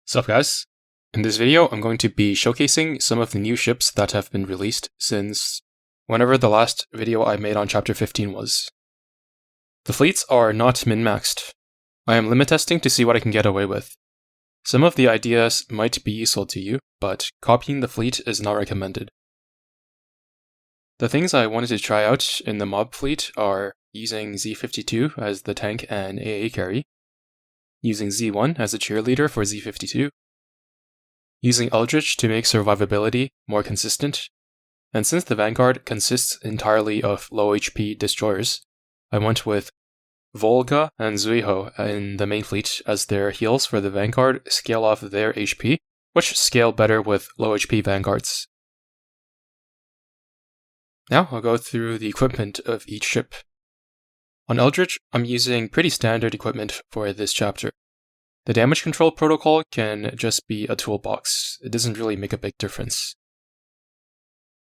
Sup guys? In this video, I'm going to be showcasing some of the new ships that have been released since whenever the last video I made on chapter 15 was. The fleets are not min-maxed. I am limit testing to see what I can get away with. Some of the ideas might be useful to you, but copying the fleet is not recommended. The things I wanted to try out in the mob fleet are using Z52 as the tank and AA carry, using Z1 as a cheerleader for Z52, using Eldridge to make survivability more consistent, and since the Vanguard consists entirely of low HP destroyers, I went with Volga and Zuihou in the main fleet as their heals for the Vanguard scale off their HP, which scale better with low HP Vanguards. Now I'll go through the equipment of each ship. On Eldridge, I'm using pretty standard equipment for this chapter. The damage control protocol can just be a toolbox. It doesn't really make a big difference.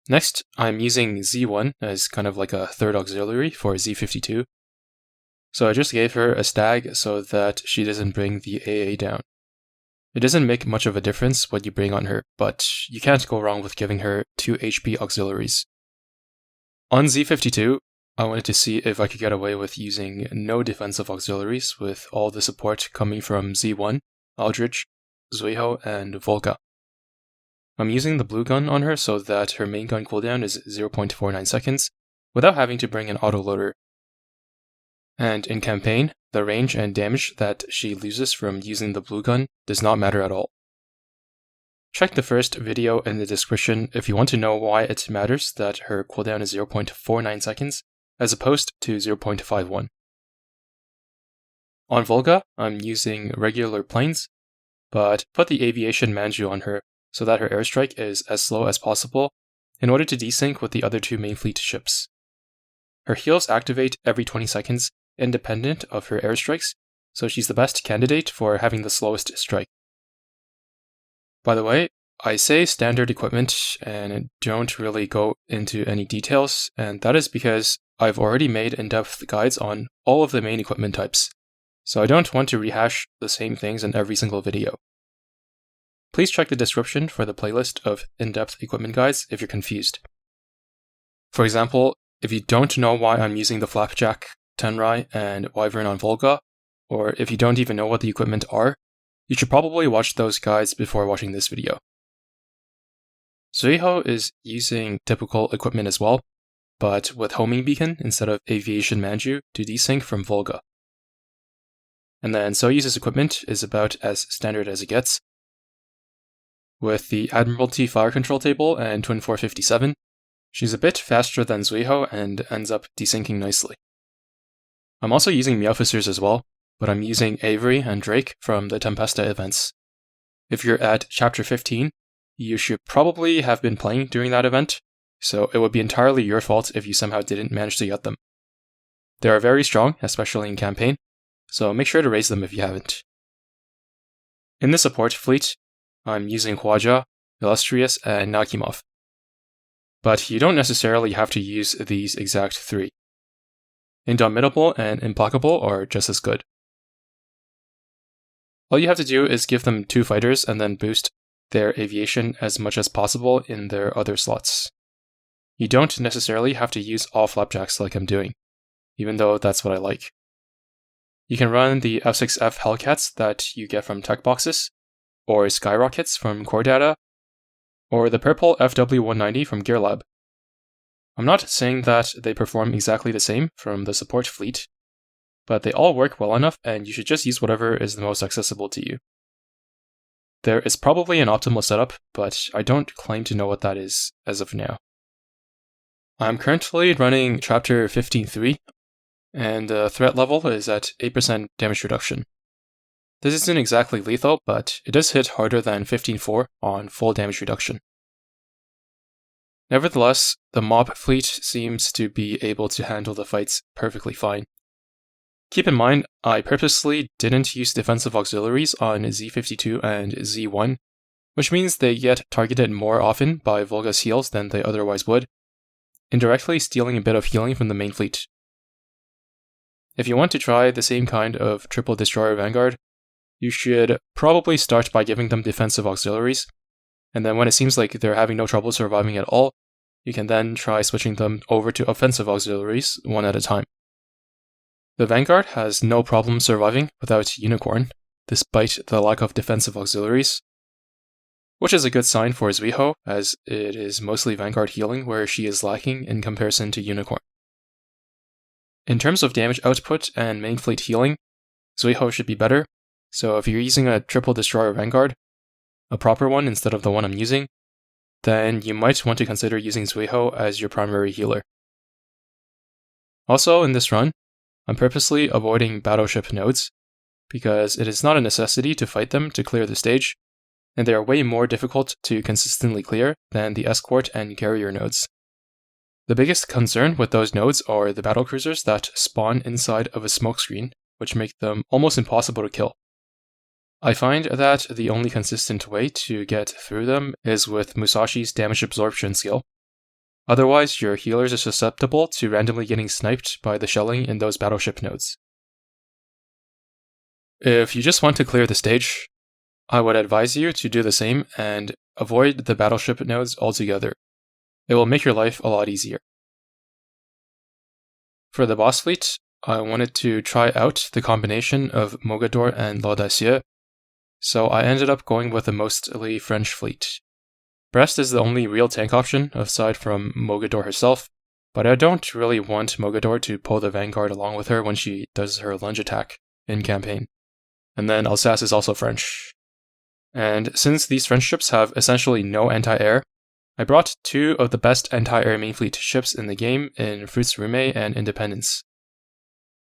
Next, I'm using Z1 as kind of like a third auxiliary for Z52. So I just gave her a stag so that she doesn't bring the AA down. It doesn't make much of a difference what you bring on her, but you can't go wrong with giving her 2 HP auxiliaries. On Z52, I wanted to see if I could get away with using no defensive auxiliaries with all the support coming from Z1, Eldridge, Zuihou, and Volga. I'm using the blue gun on her so that her main gun cooldown is 0.49 seconds without having to bring an autoloader. And in campaign, the range and damage that she loses from using the blue gun does not matter at all. Check the first video in the description if you want to know why it matters that her cooldown is 0.49 seconds as opposed to 0.51. On Volga, I'm using regular planes, but put the aviation Manju on her so that her airstrike is as slow as possible in order to desync with the other 2 main fleet ships. Her heals activate every 20 seconds independent of her airstrikes, so she's the best candidate for having the slowest strike. By the way, I say standard equipment and don't really go into any details, and that is because I've already made in-depth guides on all of the main equipment types, so I don't want to rehash the same things in every single video. Please check the description for the playlist of in-depth equipment guides if you're confused. For example, if you don't know why I'm using the Flapjack, Tenrai, and Wyvern on Volga, or if you don't even know what the equipment are, you should probably watch those guides before watching this video. Zuihou is using typical equipment as well, but with homing beacon instead of aviation Manju to desync from Volga. And then Soyuz's equipment is about as standard as it gets. With the Admiralty fire control table and Twin 457, she's a bit faster than Zuihou and ends up desyncing nicely. I'm also using Meowfissers as well, but I'm using Avery and Drake from the Tempesta events. If you're at chapter 15, you should probably have been playing during that event, so it would be entirely your fault if you somehow didn't manage to get them. They are very strong, especially in campaign, so make sure to raise them if you haven't. In the support fleet, I'm using Hwaja, Illustrious, and Nakimov. But you don't necessarily have to use these exact 3. Indomitable and Implacable are just as good. All you have to do is give them 2 fighters and then boost their aviation as much as possible in their other slots. You don't necessarily have to use all Flapjacks like I'm doing, even though that's what I like. You can run the F6F Hellcats that you get from tech boxes, or Skyrockets from Core Data, or the purple FW190 from Gear Lab. I'm not saying that they perform exactly the same from the support fleet, but they all work well enough and you should just use whatever is the most accessible to you. There is probably an optimal setup, but I don't claim to know what that is as of now. I'm currently running chapter 15.3, and the threat level is at 8% damage reduction. This isn't exactly lethal, but it does hit harder than 15.4 on full damage reduction. Nevertheless, the mob fleet seems to be able to handle the fights perfectly fine. Keep in mind, I purposely didn't use defensive auxiliaries on Z52 and Z1, which means they get targeted more often by Volga's heals than they otherwise would, indirectly stealing a bit of healing from the main fleet. If you want to try the same kind of triple destroyer Vanguard, you should probably start by giving them defensive auxiliaries, and then when it seems like they're having no trouble surviving at all, you can then try switching them over to offensive auxiliaries one at a time. The Vanguard has no problem surviving without Unicorn, despite the lack of defensive auxiliaries, which is a good sign for Zuihou, as it is mostly Vanguard healing where she is lacking in comparison to Unicorn. In terms of damage output and main fleet healing, Zuihou should be better, so if you're using a triple destroyer Vanguard, a proper one instead of the one I'm using, then you might want to consider using Zuihou as your primary healer. Also, in this run, I'm purposely avoiding battleship nodes, because it is not a necessity to fight them to clear the stage, and they are way more difficult to consistently clear than the escort and carrier nodes. The biggest concern with those nodes are the battlecruisers that spawn inside of a smokescreen, which make them almost impossible to kill. I find that the only consistent way to get through them is with Musashi's damage absorption skill. Otherwise, your healers are susceptible to randomly getting sniped by the shelling in those battleship nodes. If you just want to clear the stage, I would advise you to do the same and avoid the battleship nodes altogether. It will make your life a lot easier. For the boss fleet, I wanted to try out the combination of Mogador and L'Audacieux, so I ended up going with a mostly French fleet. Brest is the only real tank option aside from Mogador herself, but I don't really want Mogador to pull the Vanguard along with her when she does her lunge attack in campaign. And then Alsace is also French. And since these French ships have essentially no anti-air, I brought two of the best anti-air main fleet ships in the game in Fruits Rume and Independence.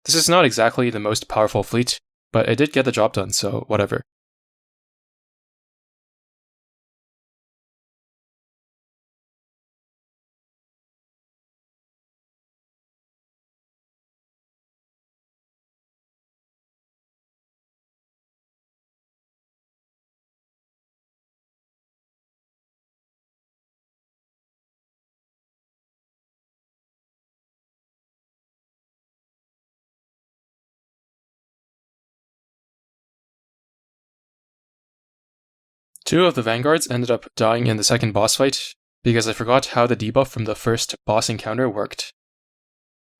This is not exactly the most powerful fleet, but it did get the job done, so whatever. Two of the Vanguards ended up dying in the second boss fight, because I forgot how the debuff from the first boss encounter worked.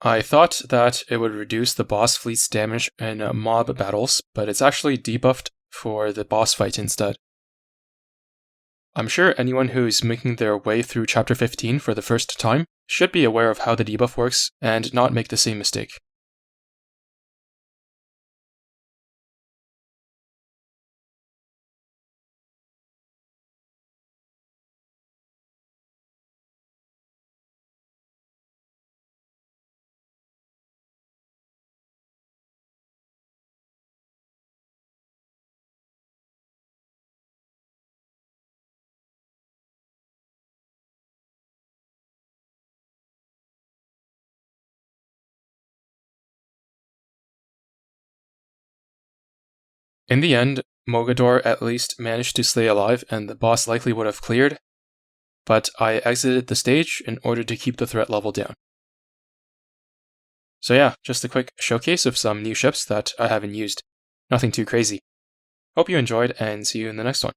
I thought that it would reduce the boss fleet's damage in mob battles, but it's actually debuffed for the boss fight instead. I'm sure anyone who's making their way through Chapter 15 for the first time should be aware of how the debuff works and not make the same mistake. In the end, Mogador at least managed to stay alive and the boss likely would have cleared, but I exited the stage in order to keep the threat level down. So yeah, just a quick showcase of some new ships that I haven't used. Nothing too crazy. Hope you enjoyed and see you in the next one.